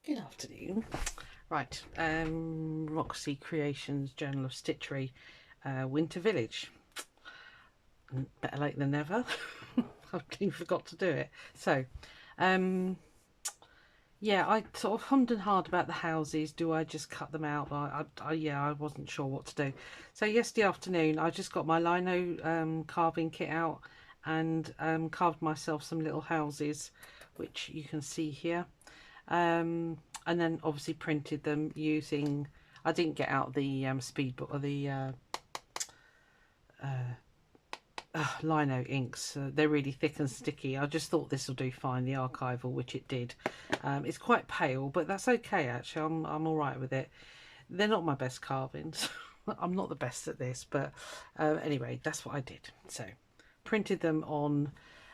Good afternoon. Right, Roxy Creations Journal of Stitchery, Winter Village. Better late than never. I clearly forgot to do it. So, yeah, I sort of hummed and hard about the houses. Do I just cut them out? Yeah, I wasn't sure what to do. So yesterday afternoon, I just got my lino carving kit out and carved myself some little houses, which you can see here. And then obviously printed them using, I didn't get out the speed book or the lino inks. They're really thick and sticky. I just thought this will do fine, the archival, which it did. It's quite pale, but that's okay actually. I'm all right with it. They're not my best carvings. I'm not the best at this, but anyway, that's what I did. So printed them on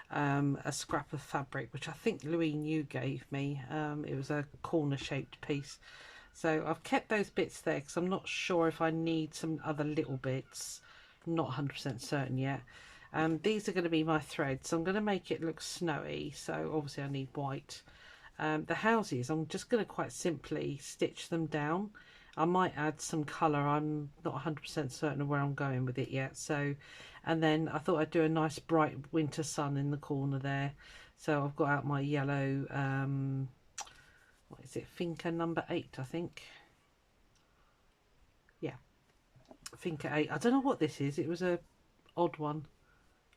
a scrap of fabric, which I think Louise you gave me. It was a corner shaped piece. So I've kept those bits there because I'm not sure if I need some other little bits. Not 100% certain yet. These are going to be my threads. So I'm going to make it look snowy. So obviously I need white. The houses, I'm just going to quite simply stitch them down. I might add some colour. I'm not 100% certain of where I'm going with it yet. So, and then I thought I'd do a nice bright winter sun in the corner there. So I've got out my yellow, what is it, Finca number 8, I think. Yeah, Finca 8. I don't know what this is. It was a odd one.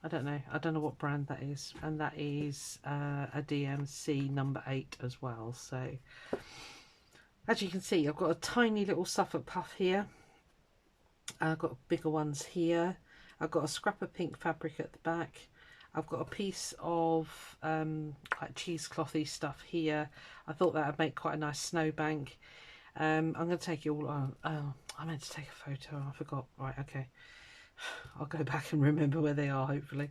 I don't know. I don't know what brand that is. And that is a DMC number 8 as well. So as you can see, I've got a tiny little Suffolk puff here. I've got bigger ones here. I've got a scrap of pink fabric at the back. I've got a piece of like cheeseclothy stuff here. I thought that would make quite a nice snowbank. I'm going to take you all on. Oh, I meant to take a photo. I forgot. Right, okay. I'll go back and remember where they are, hopefully.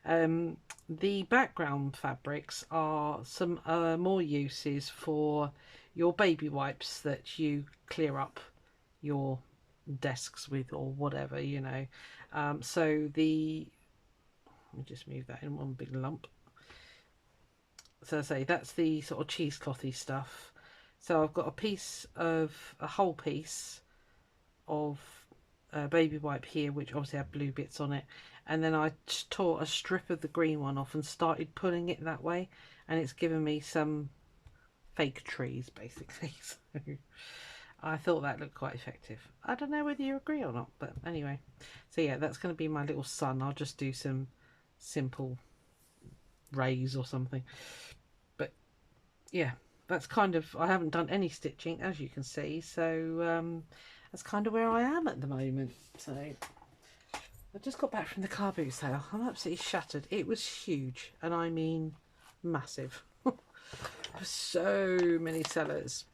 The background fabrics are some more uses for your baby wipes that you clear up your desks with or whatever, you know. So the, let me just move that in one big lump. So I say that's the sort of cheeseclothy stuff. So I've got a whole piece of baby wipe here, which obviously had blue bits on it, and then I tore a strip of the green one off and started pulling it that way, and it's given me some fake trees basically. So I thought that looked quite effective. I don't know whether you agree or not, but anyway. So yeah, that's going to be my little sun. I'll just do some simple rays or something, but yeah, that's kind of, I haven't done any stitching as you can see, so that's kind of where I am at the moment. So I just got back from the car boot sale. I'm absolutely shattered. It was huge, and I mean massive. So many sellers.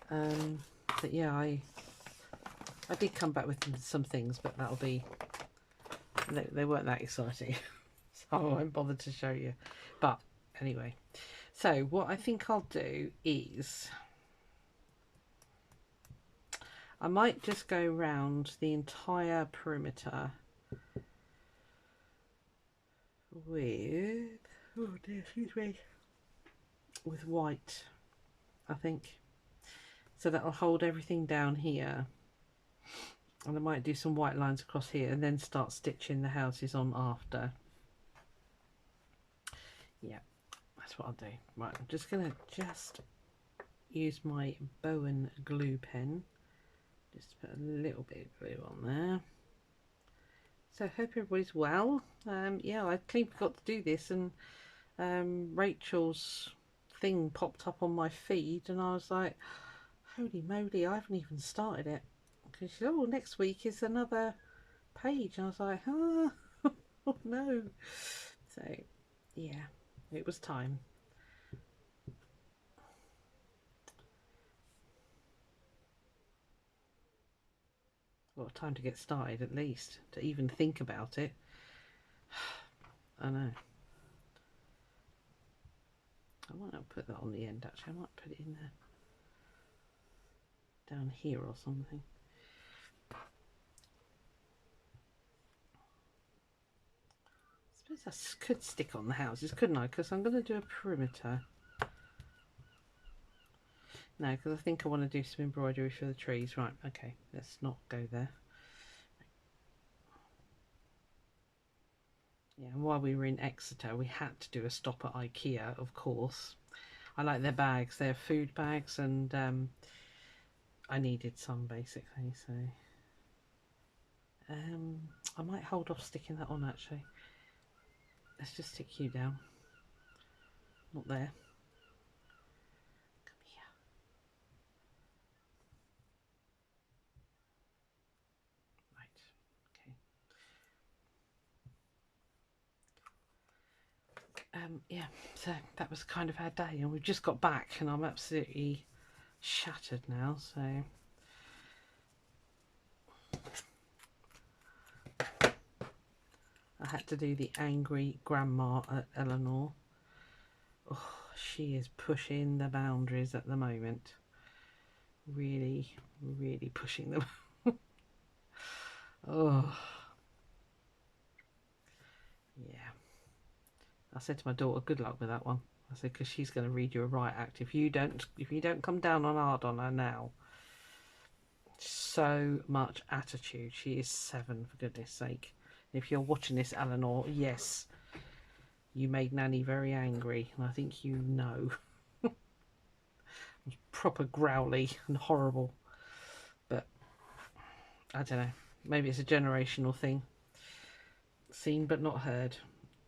But yeah, I did come back with some things, but that'll be, they weren't that exciting. So I won't bother to show you. But anyway, so what I think I'll do is I might just go around the entire perimeter with, oh dear, excuse me, with white, I think. So that'll hold everything down here. And I might do some white lines across here and then start stitching the houses on after. Yeah, that's what I'll do. Right, I'm just going to use my Bowen glue pen. Just put a little bit of glue on there. So I hope everybody's well. Yeah, I clearly forgot to do this, and Rachel's thing popped up on my feed, and I was like, holy moly, I haven't even started it. Because she said, oh, next week is another page. And I was like, oh no. So, yeah, it was time. Well, time to get started at least, to even think about it. I know. I might not put that on the end actually. I might put it in there, down here or something. I suppose I could stick on the houses, couldn't I? Because I'm going to do a perimeter. No, because I think I want to do some embroidery for the trees. Right, okay, let's not go there. Yeah, and while we were in Exeter, we had to do a stop at IKEA, of course. I like their bags. They're food bags, and I needed some, basically, so... I might hold off sticking that on, actually. Let's just stick you down. Not there. Come here. Right, okay. Yeah, so that was kind of our day, and we've just got back, and I'm absolutely shattered now, so... I had to do the angry grandma at Eleanor. Oh, she is pushing the boundaries at the moment. Really, really pushing them. Oh, yeah. I said to my daughter, good luck with that one. I said, because she's going to read you a riot act if you don't come down on hard on her now. So much attitude. She is 7, for goodness sake. If you're watching this, Eleanor, yes, you made Nanny very angry, and I think you know. Proper growly and horrible, but I don't know, maybe it's a generational thing. Seen but not heard.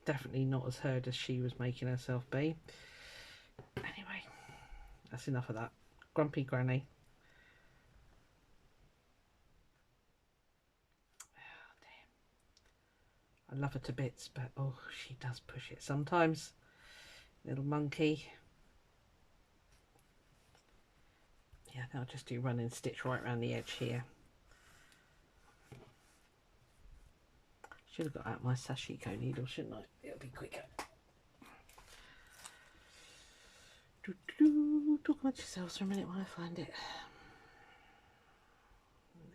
Definitely not as heard as she was making herself be. Anyway, that's enough of that. Grumpy Granny. Oh, damn. I love her to bits, but oh, she does push it sometimes. Little monkey. Yeah, I'll just do run and stitch right around the edge here. Should have got out my sashiko needle, shouldn't I? It'll be quicker. Talk about yourselves for a minute while I find it. There you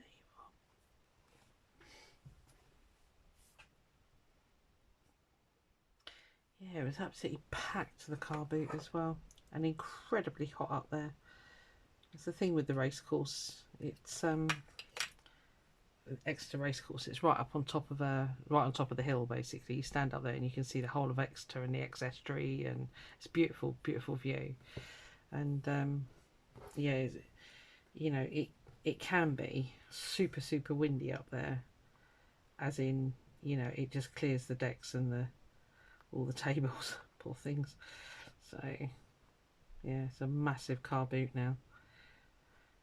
are. Yeah, it was absolutely packed, the car boot as well, and incredibly hot up there. It's the thing with the race course. It's Exeter race course. It's right up on top of the hill. Basically, you stand up there and you can see the whole of Exeter and the estuary, and it's beautiful, beautiful view. And yeah, you know, it can be super super windy up there, as in, you know, it just clears the decks and all the tables. Poor things. So yeah, it's a massive car boot now,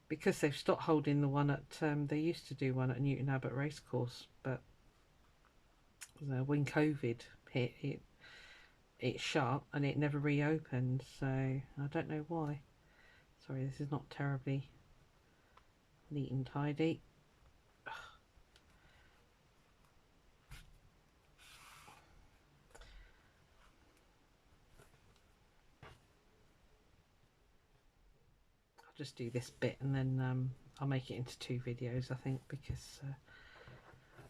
because they've stopped holding the one at they used to do one at Newton Abbot Racecourse, but when COVID hit, it shut and it never reopened, so I don't know why. Sorry, this is not terribly neat and tidy. I'll just do this bit and then I'll make it into 2 videos, I think, because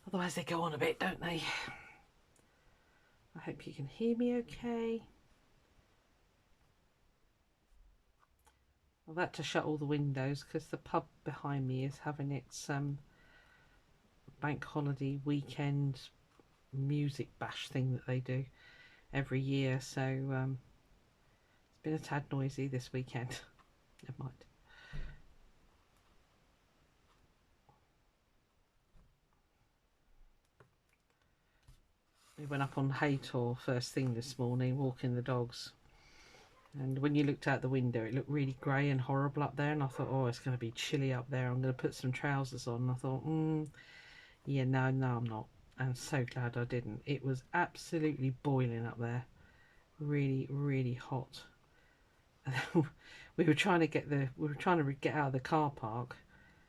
otherwise they go on a bit, don't they? I hope you can hear me okay. I've had to shut all the windows because the pub behind me is having its bank holiday weekend music bash thing that they do every year, so it's been a tad noisy this weekend. Never mind. We went up on Haytor first thing this morning, walking the dogs, and when you looked out the window it looked really grey and horrible up there, and I thought, oh, it's going to be chilly up there, I'm going to put some trousers on. And I thought, yeah, no I'm not. I'm so glad I didn't. It was absolutely boiling up there, really really hot. we were trying to get out of the car park,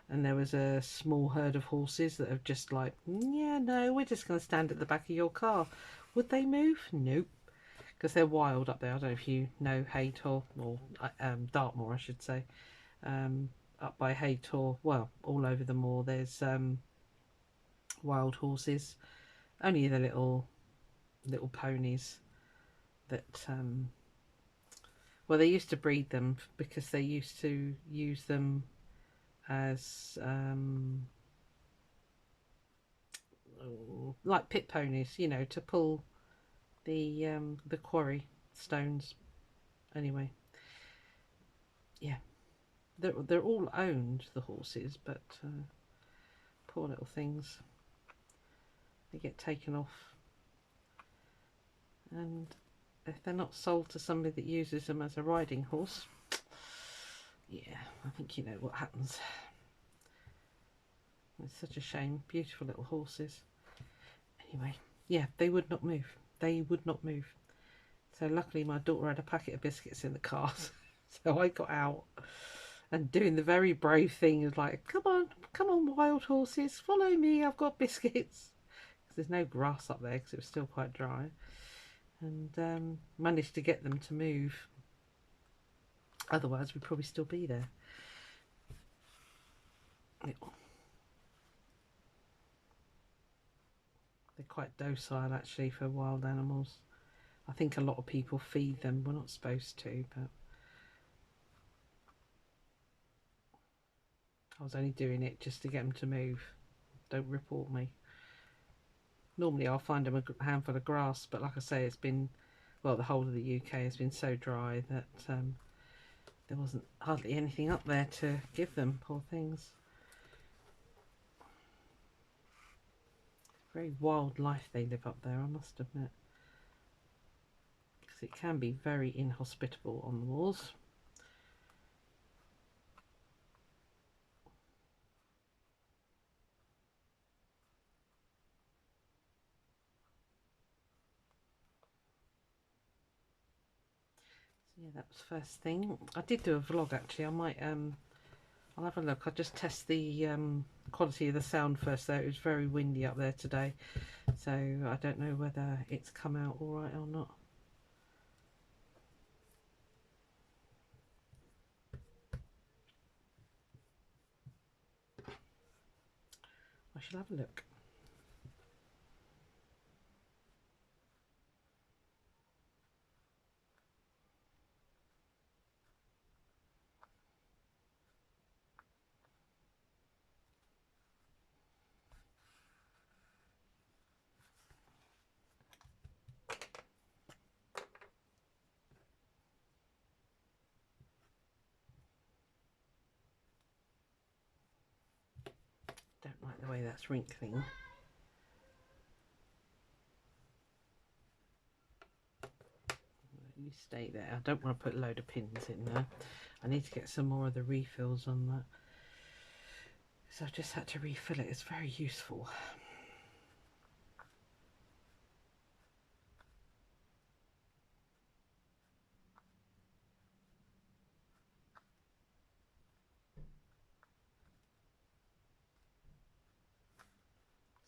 and there was a small herd of horses that have just like, yeah, no, we're just going to stand at the back of your car. Would they move? Nope, because they're wild up there. I don't know if you know Haytor, or Dartmoor I should say. Up by Haytor, well, all over the moor there's wild horses, only the little ponies that Well, they used to breed them because they used to use them as like pit ponies, you know, to pull the quarry stones. Anyway, yeah, they're all owned, the horses, but poor little things, they get taken off, and if they're not sold to somebody that uses them as a riding horse, yeah, I think you know what happens. It's such a shame. Beautiful little horses. Anyway, yeah, they would not move. They would not move. So luckily my daughter had a packet of biscuits in the car. So I got out and doing the very brave thing of like, come on, wild horses, follow me. I've got biscuits. Because there's no grass up there because it was still quite dry. And managed to get them to move. Otherwise we'd probably still be there. They're quite docile actually for wild animals. I think a lot of people feed them. We're not supposed to, but I was only doing it just to get them to move. Don't report me. Normally I'll find them a handful of grass, but like I say, it's been, well, the whole of the UK has been so dry that there wasn't hardly anything up there to give them, poor things. Very wild life they live up there, I must admit. Because it can be very inhospitable on the moors. So yeah, that was first thing. I did do a vlog actually. I might I'll have a look. I'll just test the quality of the sound first though. It was very windy up there today, so I don't know whether it's come out all right or not. I shall have a look. Don't like the way that's wrinkling. You stay there. I don't want to put a load of pins in there. I need to get some more of the refills on that. So I just had to refill it. It's very useful.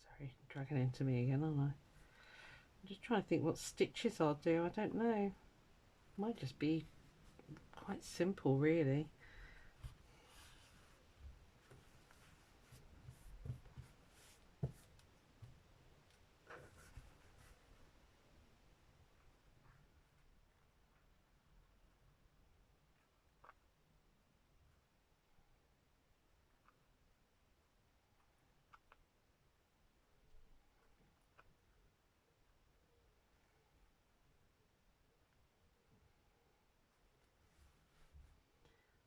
Sorry, dragging into me again, aren't I? I'm just trying to think what stitches I'll do. I don't know. Might just be quite simple, really.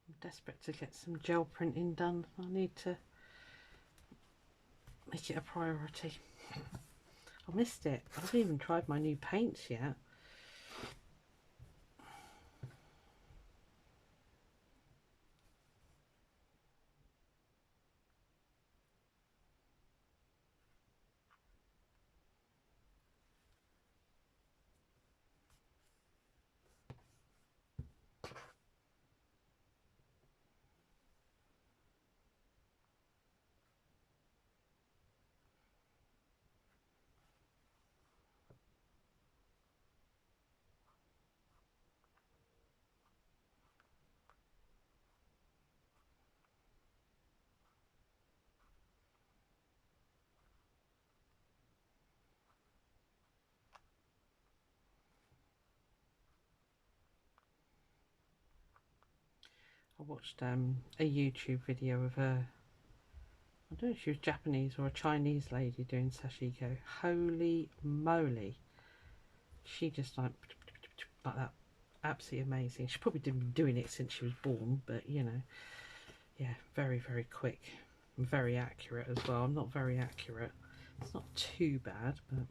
I'm desperate to get some gel printing done. I need to make it a priority. I missed it. I haven't even tried my new paints yet. I watched a YouTube video of a, I don't know if she was Japanese or a Chinese lady doing sashiko. Holy moly, she just like that, absolutely amazing. She's probably been doing it since she was born, but you know, yeah, very quick and very accurate as well. I'm not very accurate, it's not too bad, but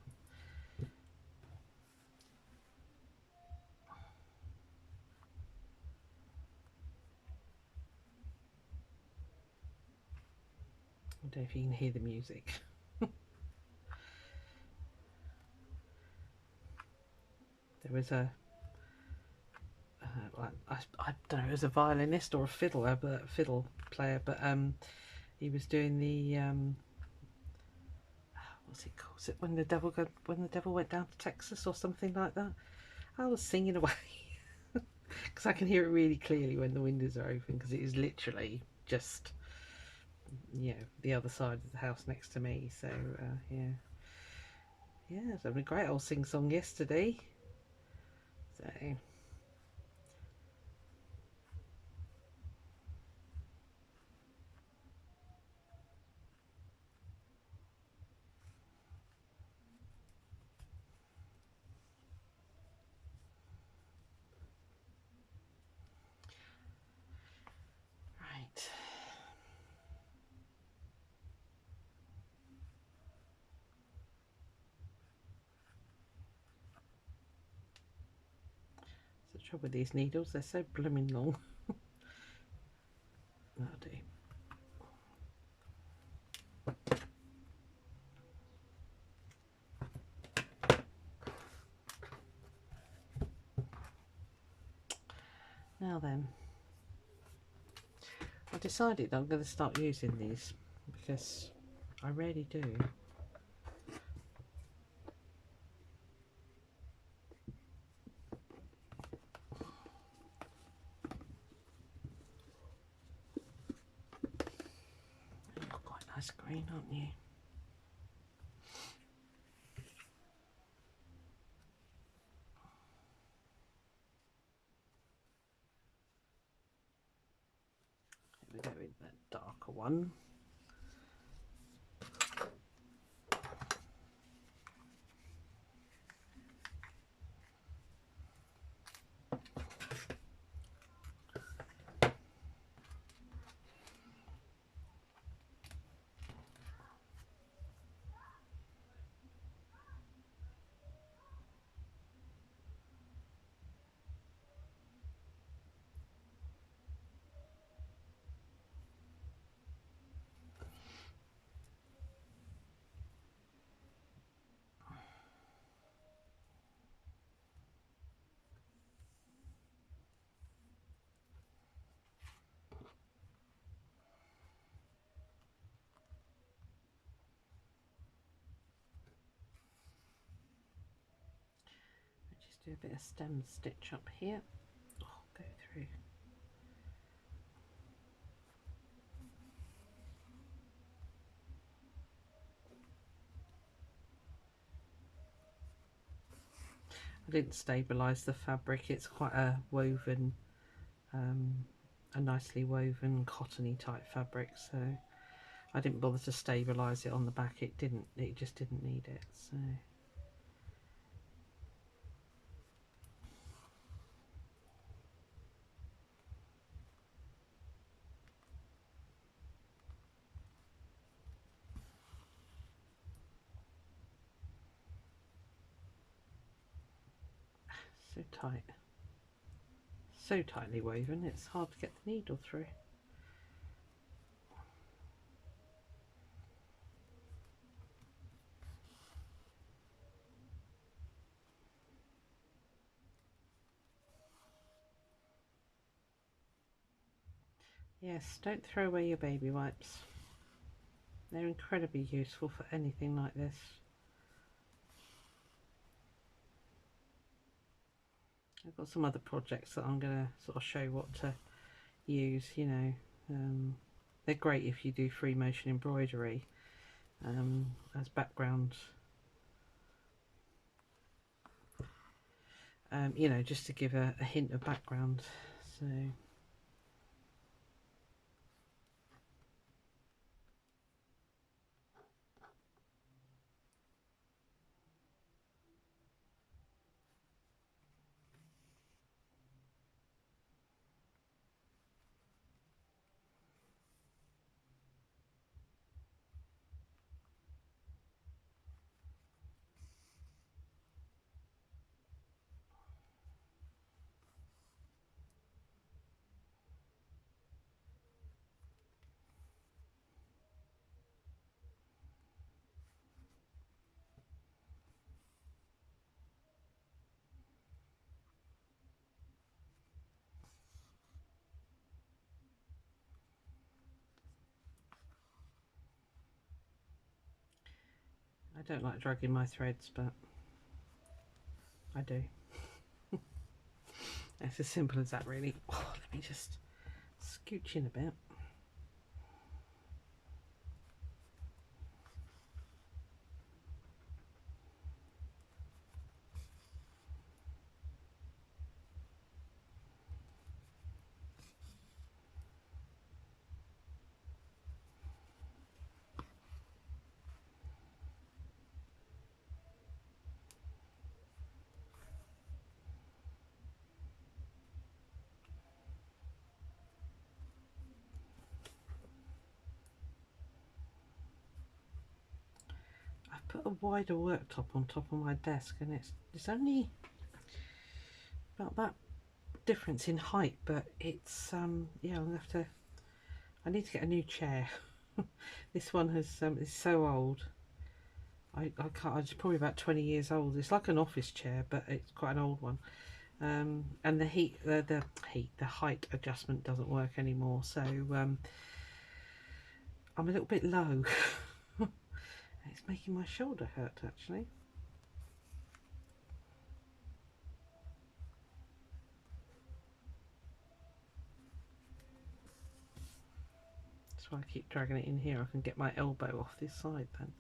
I don't know if you can hear the music. There was a I don't know, it was a violinist or a fiddler, but fiddle player, but he was doing the what's it called? Is it when the devil went down to Texas or something like that? I was singing away because I can hear it really clearly when the windows are open, because it is literally just, you know, the other side of the house next to me. So yeah, it was having a great old sing song yesterday. So right. The trouble with these needles, they're so blooming long. That'll do. Now then, I decided I'm going to start using these because I really do. You're quite nice green, aren't you? Here we go with that darker one. Just do a bit of stem stitch up here. Oh, go through. I didn't stabilise the fabric. It's quite a woven, a nicely woven cottony type fabric, so I didn't bother to stabilise it on the back. It just didn't need it. So so tight, so tightly woven, it's hard to get the needle through. Yes, don't throw away your baby wipes. They're incredibly useful for anything like this. I've got some other projects that I'm going to sort of show what to use, you know. They're great if you do free motion embroidery as background, you know, just to give a hint of background. So don't like dragging my threads, but I do. It's as simple as that, really. Oh, let me just scooch in a bit. I've put a wider worktop on top of my desk, and it's only about that difference in height, but it's yeah, I need to get a new chair. This one is so old. I can't. It's probably about 20 years old. It's like an office chair, but it's quite an old one. And the height adjustment doesn't work anymore. So I'm a little bit low. It's making my shoulder hurt, actually. That's why I keep dragging it in here. I can get my elbow off this side then.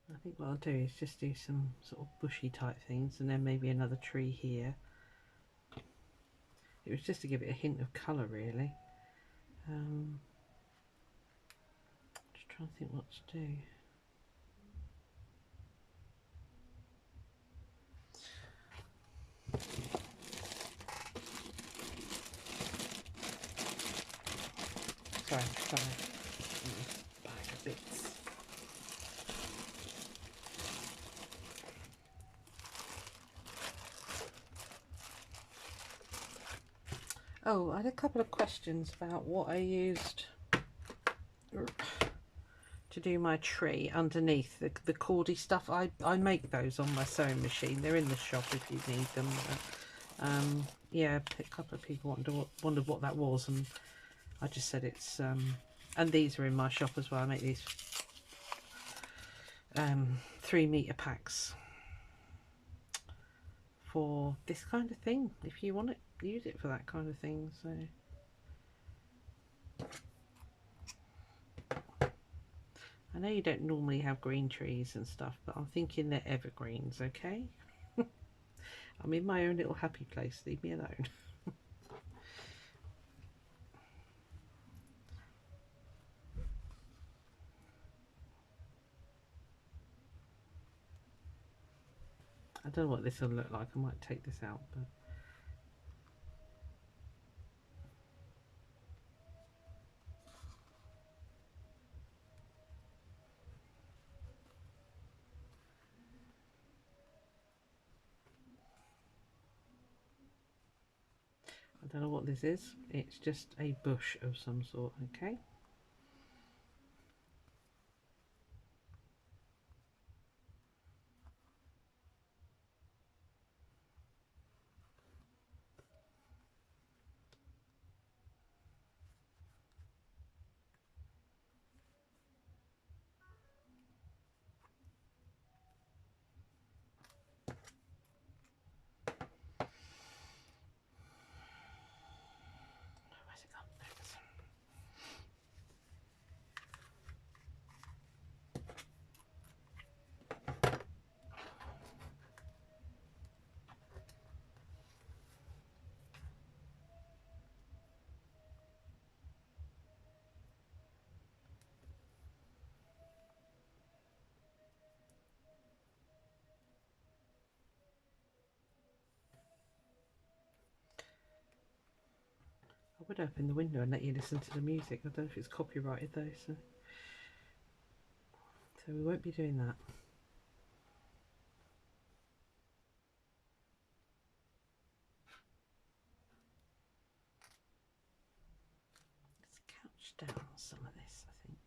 I think what I'll do is just do some sort of bushy type things, and then maybe another tree here. It was just to give it a hint of colour, really. Just trying to think what to do. Sorry. Bag of bits. Oh, I had a couple of questions about what I used to do my tree underneath the cordy stuff. I make those on my sewing machine. They're in the shop if you need them. Yeah, a couple of people wondered what that was, and I just said it's and these are in my shop as well. I make these 3-meter packs for this kind of thing. If you want it, use it for that kind of thing. So I know you don't normally have green trees and stuff, but I'm thinking they're evergreens, okay? I'm in my own little happy place, leave me alone. I don't know what this will look like. I might take this out, but I don't know what this is. It's just a bush of some sort, okay? would open the window and let you listen to the music. I don't know if it's copyrighted though, so we won't be doing that. Let's couch down some of this, I think.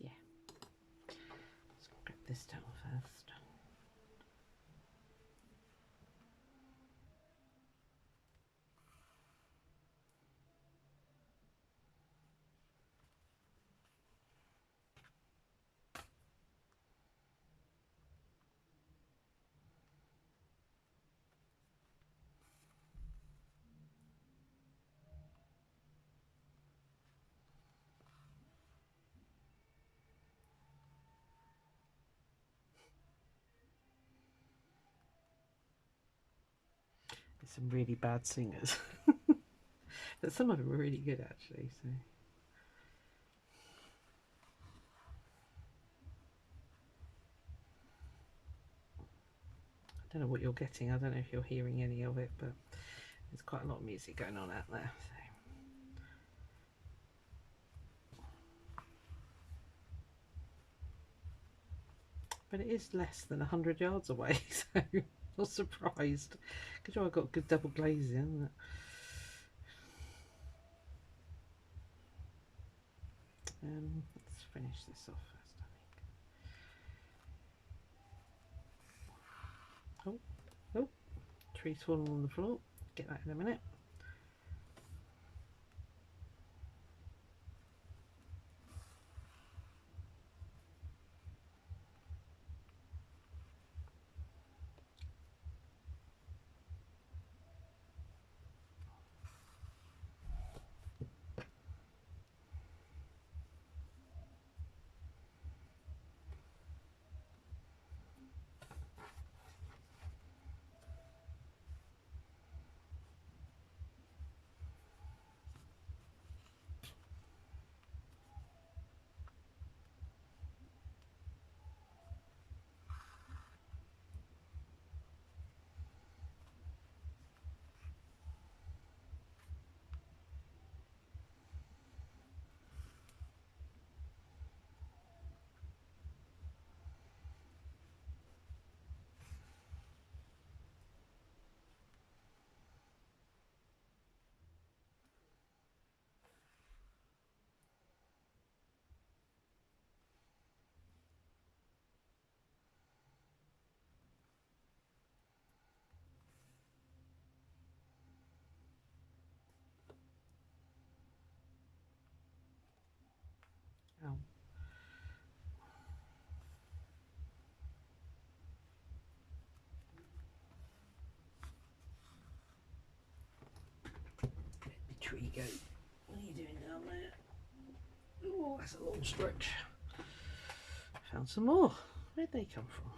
Yeah. Let's grab this down first. There's some really bad singers, but some of them are really good actually. So. I don't know what you're getting. I don't know if you're hearing any of it, but there's quite a lot of music going on out there. So. But it is less than 100 yards away, so I'm not surprised. Because I've got good double glazing, isn't it? Let's finish this off first, I think. Oh, tree's falling on the floor. Get that in a minute. Oh. Let the tree go. What are you doing down there? Oh, that's a long stretch. Found some more. Where'd they come from?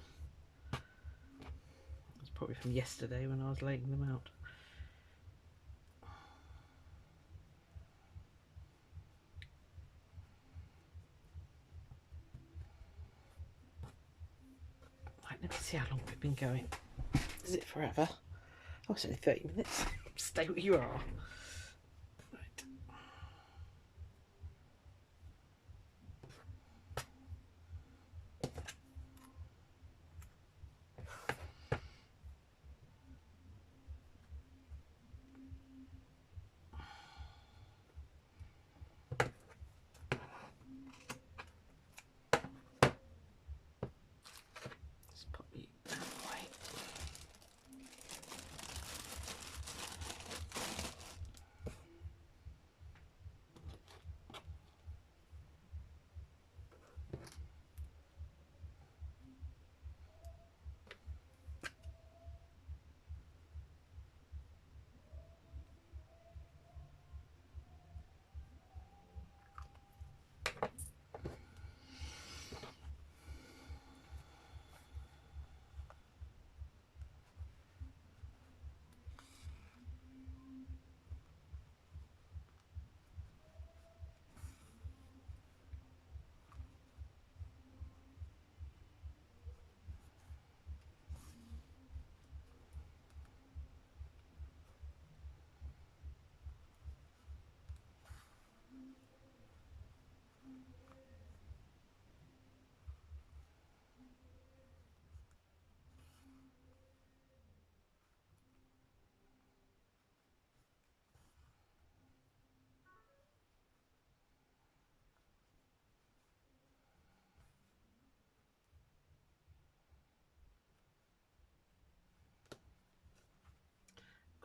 It's probably from yesterday when I was laying them out. Right, let me see how long we've been going. Is it forever? Oh, it's only 30 minutes. Stay where you are. Right. Just pop you out of the way.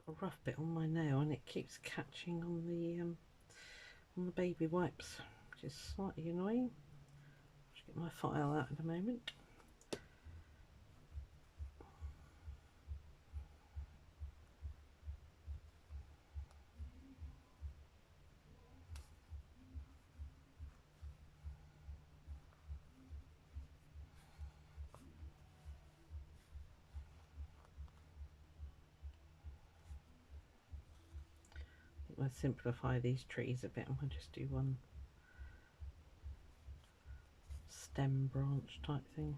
got a rough bit on my nail and it keeps catching on the baby wipes, which is slightly annoying. Just get my file out in a moment. We'll simplify these trees a bit and we'll just do one stem branch type thing.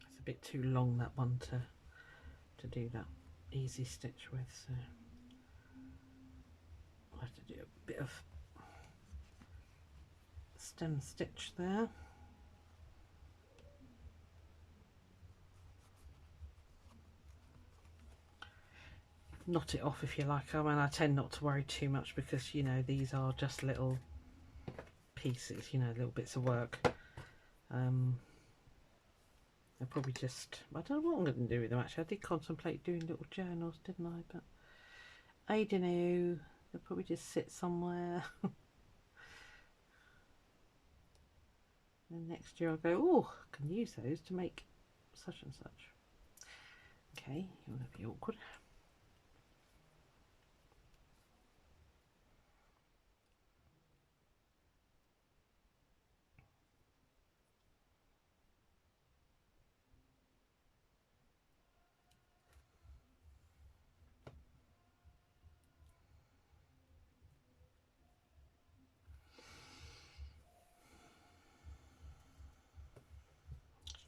It's a bit too long, that one, to do that easy stitch with, so I'll have to do a bit of stem stitch there. Knot it off if you like. I mean, I tend not to worry too much because, you know, these are just little pieces, you know, little bits of work. I'll probably just, I don't know what I'm going to do with them actually. I did contemplate doing little journals, didn't I? But I don't know. They'll probably just sit somewhere. And next year I'll go, oh, I can use those to make such and such. Okay, you want to be awkward.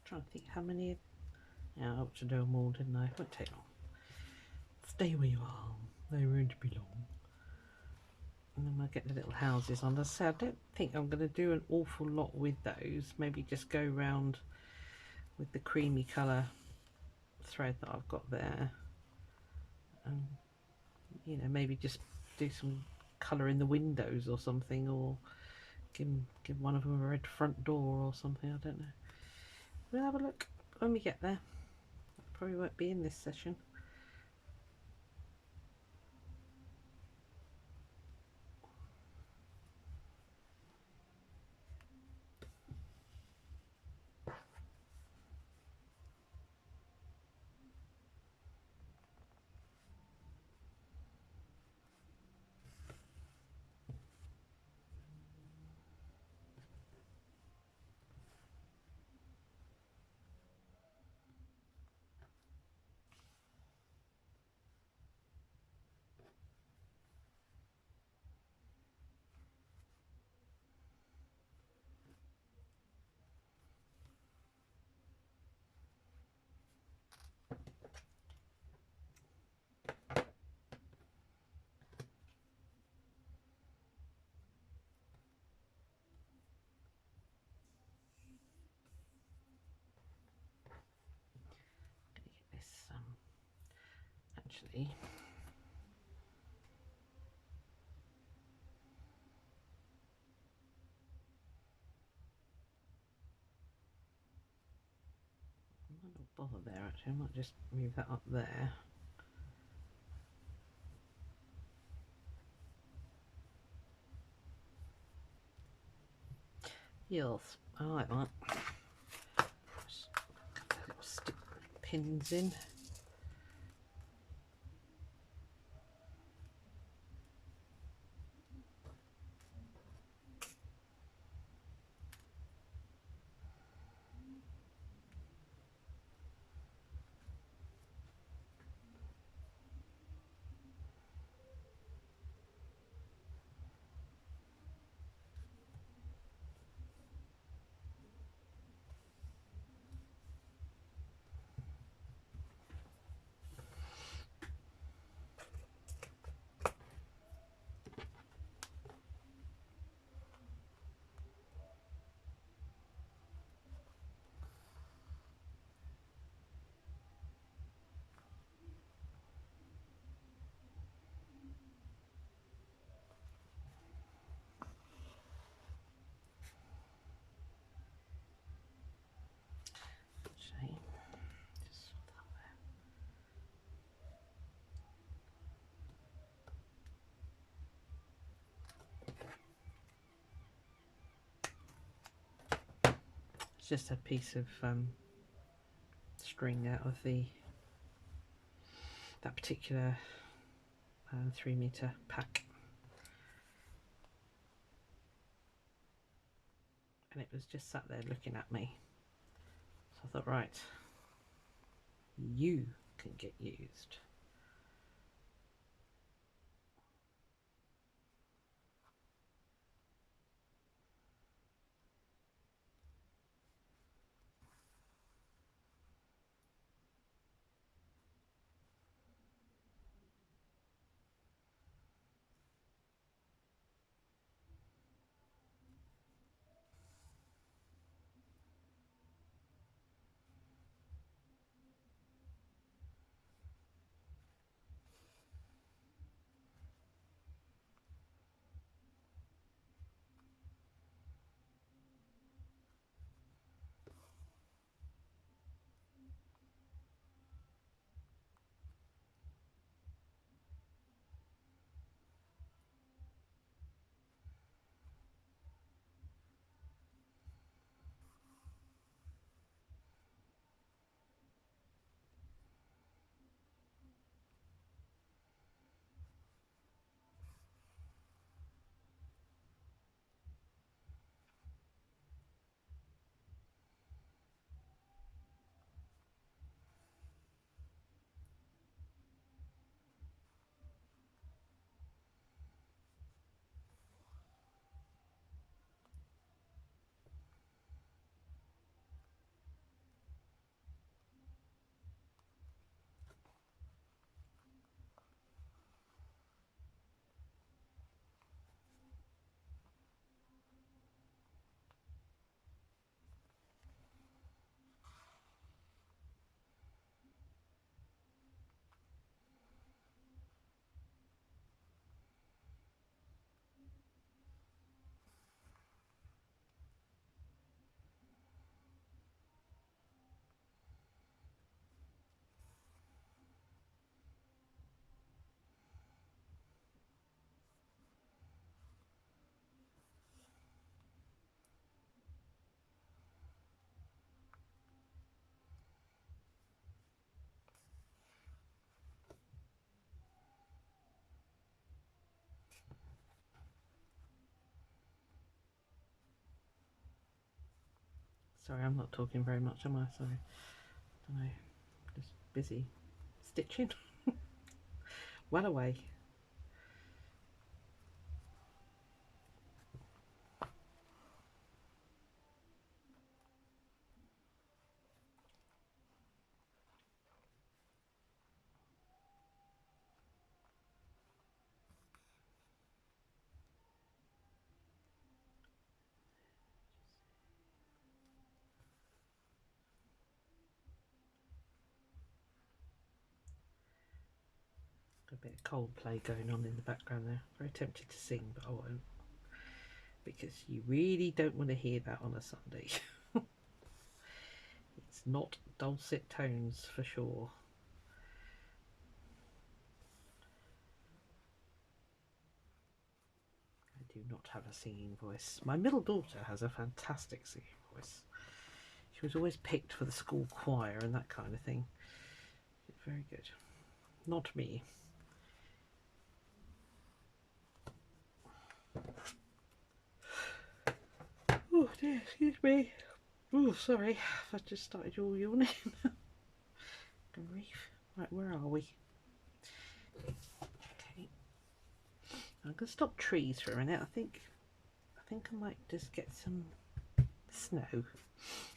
Trying to think how many. Yeah, I ought to do them all, didn't I? It won't take long. Stay where you are. They won't be long. And then we'll get the little houses on. As I say, I don't think I'm going to do an awful lot with those. Maybe just go round with the creamy colour thread that I've got there. And, you know, maybe just do some colour in the windows or something, or give one of them a red front door or something. I don't know. We'll have a look when we get there. Probably won't be in this session. Actually, I might not bother there actually. I might just move that up there. Yes, I like that. Just a couple of little stick pins in. It's just a piece of string out of that particular 3 meter pack, and it was just sat there looking at me. So I thought, right, you can get used. Sorry, I'm not talking very much, am I? Sorry. I don't know. Just busy stitching. Well away. Got a bit of Coldplay going on in the background there. Very tempted to sing, but I won't. Because you really don't want to hear that on a Sunday. It's not dulcet tones for sure. I do not have a singing voice. My middle daughter has a fantastic singing voice. She was always picked for the school choir and that kind of thing. Very good. Not me. Oh dear, excuse me. Oh, sorry, I just started all yawning. Grief. Right, where are we? Okay. I'm gonna stop trees for a minute. I think I might just get some snow.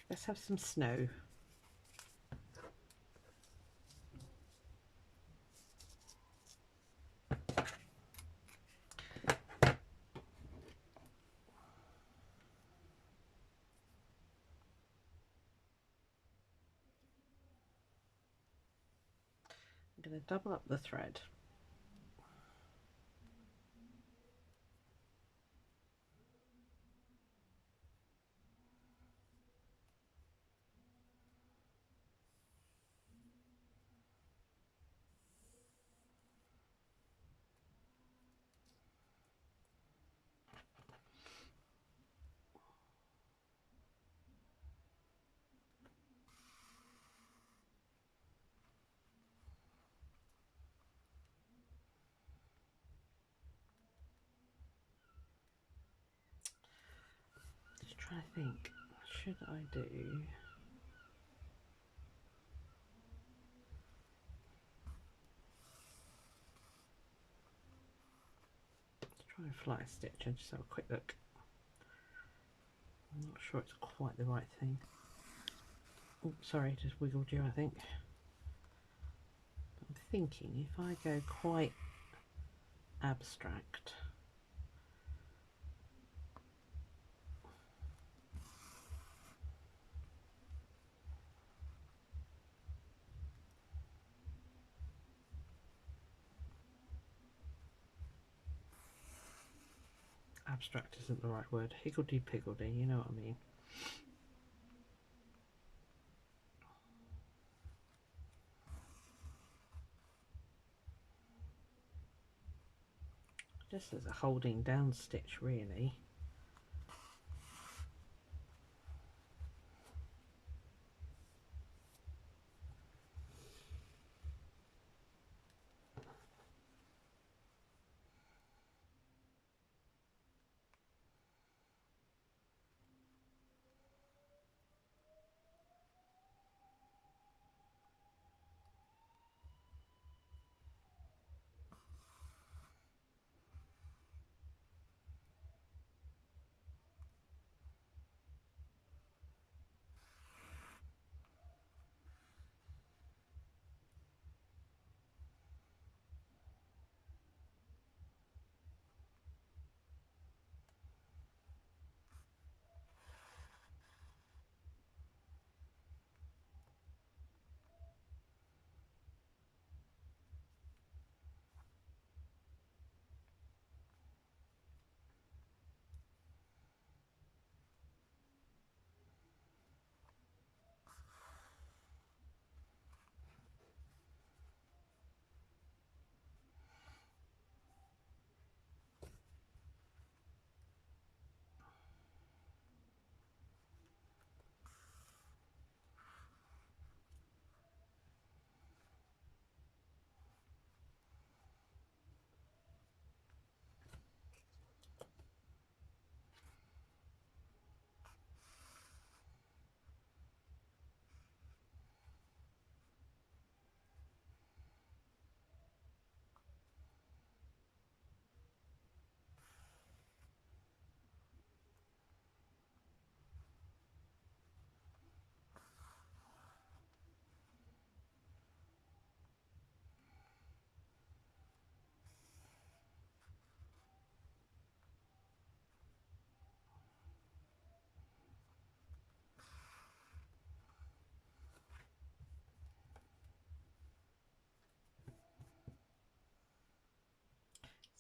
Let's have some snow. I'm going to double up the thread. I think, should I do... Let's try and fly a stitch and just have a quick look. I'm not sure it's quite the right thing. Oh, sorry, just wiggled you, I think. I'm thinking if I go quite abstract, abstract isn't the right word, higgledy-piggledy, you know what I mean. Just as a holding down stitch, really.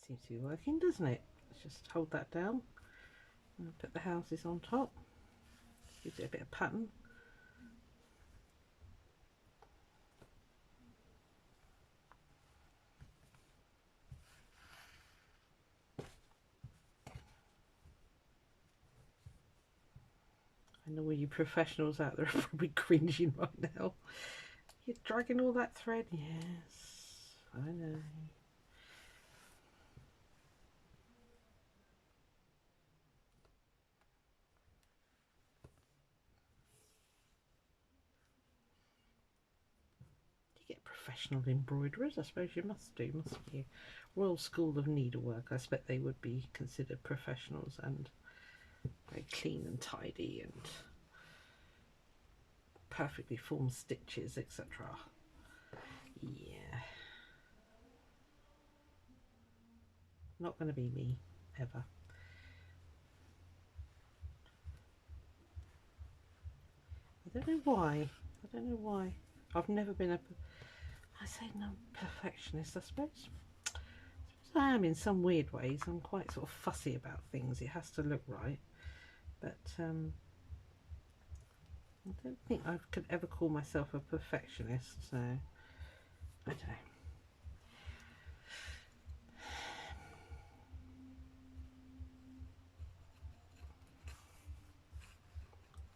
Seems to be working, doesn't it? Let's just hold that down and put the houses on top. Gives it a bit of pattern. I know all you professionals out there are probably cringing right now. You're dragging all that thread? Yes, I know. You get professional embroiderers, I suppose you must do, mustn't you? Royal School of Needlework, I expect they would be considered professionals and very clean and tidy and perfectly formed stitches, etc. Yeah. Not going to be me, ever. I don't know why. I don't know why. I've never been a... I say no perfectionist, I suppose. I am in some weird ways. I'm quite sort of fussy about things. It has to look right. But I don't think I could ever call myself a perfectionist, so I don't know.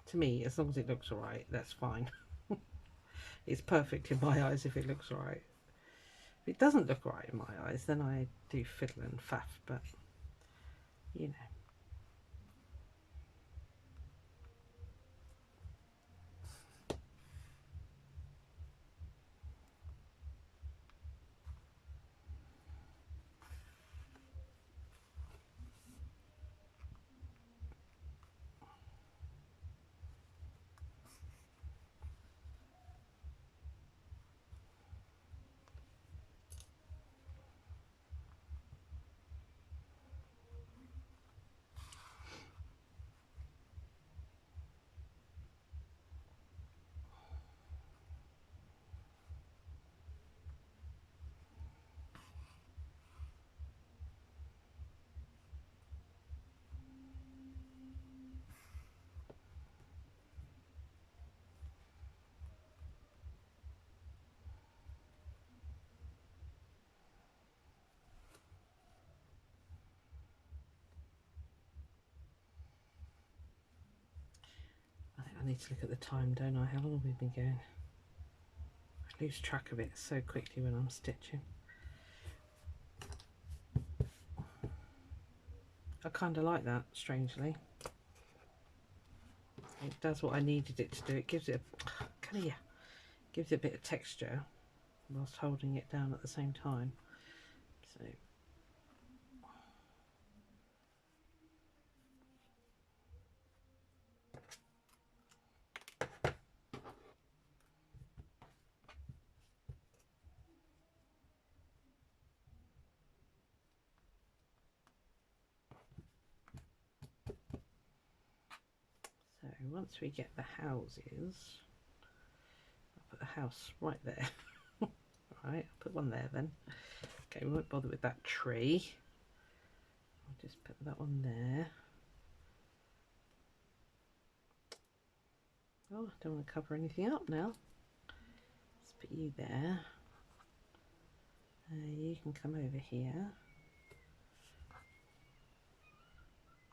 To me, as long as it looks alright, that's fine. It's perfect in my eyes if it looks alright. If it doesn't look right in my eyes, then I do fiddle and faff, but you know. I need to look at the time, don't I? How long have we been going? I lose track of it so quickly when I'm stitching. I kind of like that, strangely. It does what I needed it to do. It gives it a, come here, gives it a bit of texture whilst holding it down at the same time. So once we get the houses, I'll put a house right there. Right, I'll put one there then. Okay, we won't bother with that tree. I'll just put that one there. Oh, I don't want to cover anything up now. Let's put you there. You can come over here.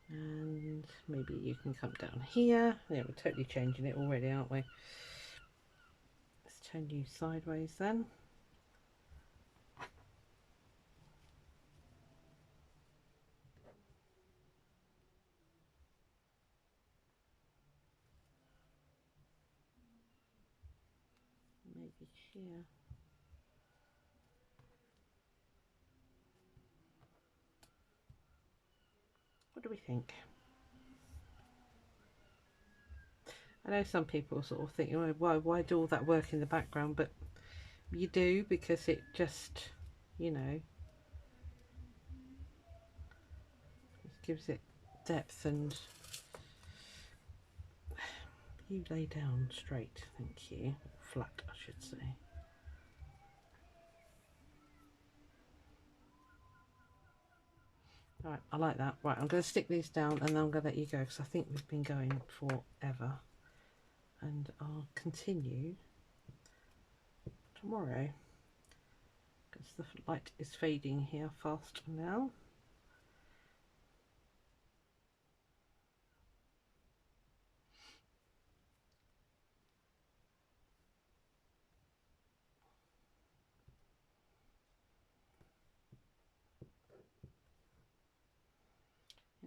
And maybe you can come down here. Yeah, we're totally changing it already, aren't we? Let's turn you sideways then. Maybe here. What do we think? I know some people sort of think, oh, why do all that work in the background? But you do, because it just, you know, it gives it depth. And you lay down straight, thank you. Flat, I should say. Right, I like that. Right, I'm going to stick these down and then I'm going to let you go, because I think we've been going forever. And I'll continue tomorrow, because the light is fading here fast now.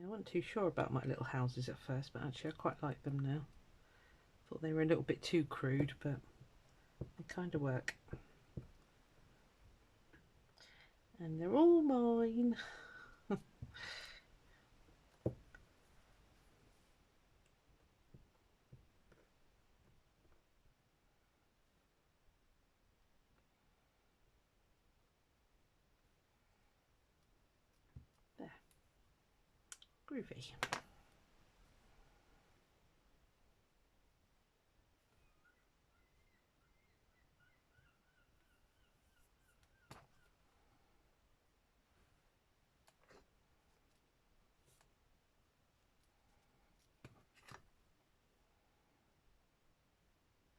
I wasn't too sure about my little houses at first, but actually I quite like them now. Thought they were a little bit too crude, but they kind of work. And they're all mine. There. Groovy.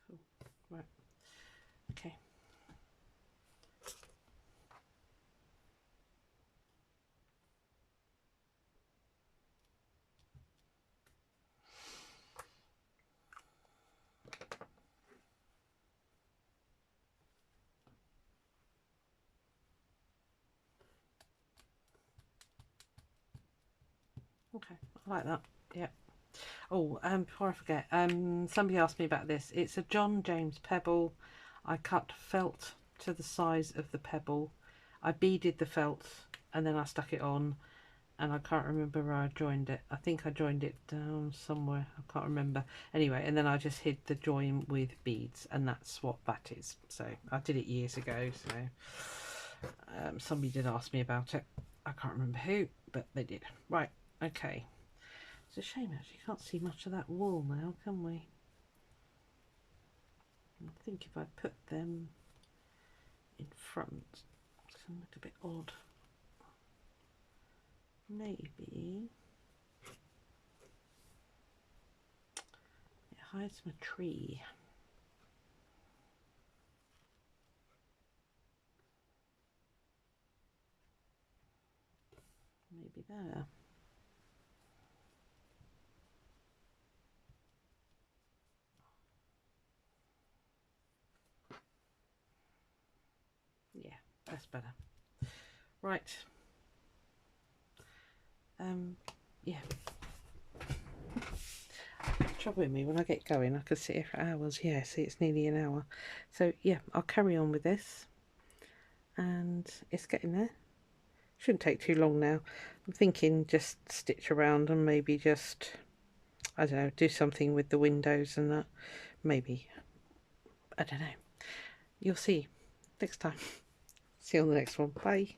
Cool. Right. Okay. Okay, I like that. Yeah. Oh, before I forget, somebody asked me about this. It's a John James pebble. I cut felt to the size of the pebble. I beaded the felt and then I stuck it on, and I can't remember where I joined it. I think I joined it down somewhere. I can't remember. Anyway, and then I just hid the join with beads, and that's what that is. So I did it years ago. So somebody did ask me about it. I can't remember who, but they did. Right. Okay. It's a shame actually, you can't see much of that wall now, can we? I think if I put them in front, it's going to look a bit odd. Maybe it hides my tree. Maybe there. That's better. Right. Yeah. Trouble with me, when I get going, I could sit here for hours. Yeah, see, it's nearly an hour. So, yeah, I'll carry on with this. And it's getting there. Shouldn't take too long now. I'm thinking just stitch around and maybe just, I don't know, do something with the windows and that. Maybe. I don't know. You'll see next time. See you on the next one. Bye.